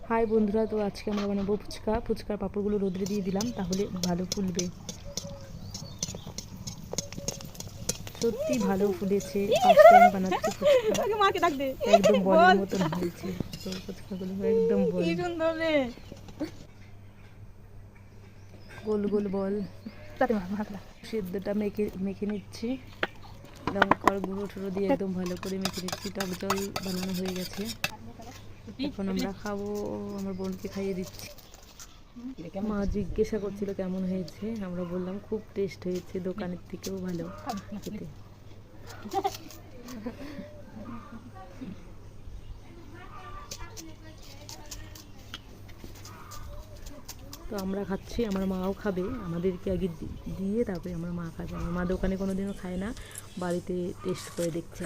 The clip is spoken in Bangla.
হাই বন্ধুরা, তো আজকে আমরা বানাবো ফুচকা। ফুচকার পাঁপড়গুলো রোদ্রে দিয়ে দিলাম, তাহলে ভালো ফুলবে। সত্যি ভালো ফুলেছে। ফার্স্ট টাইম বানাচ্ছি ফুচকা, একদম বলের মতন হয়েছে। তো ফুচকাগুলো একদম বল, গোল গোল বল। সেদ্ধটা মেখে মেখে নিচ্ছি, লঙ্কার গুঁড়ো টুড়ো দিয়ে একদম ভালো করে মেখে নিচ্ছি। টক জল বানানো হয়ে গেছে, এখন আমরা খাবো। আমার বোনকে খাইয়ে দিচ্ছি। মা জিজ্ঞাসা করছিল কেমন হয়েছে, আমরা বললাম খুব টেস্ট হয়েছে, দোকানের থেকেও ভালো খেতে। তো আমরা খাচ্ছি, আমার মাও খাবে। আমাদেরকে আগে দিয়ে তারপরে আমার মা খাবে। আমার মা দোকানে কোনোদিনও খায় না, বাড়িতে টেস্ট করে দেখছে।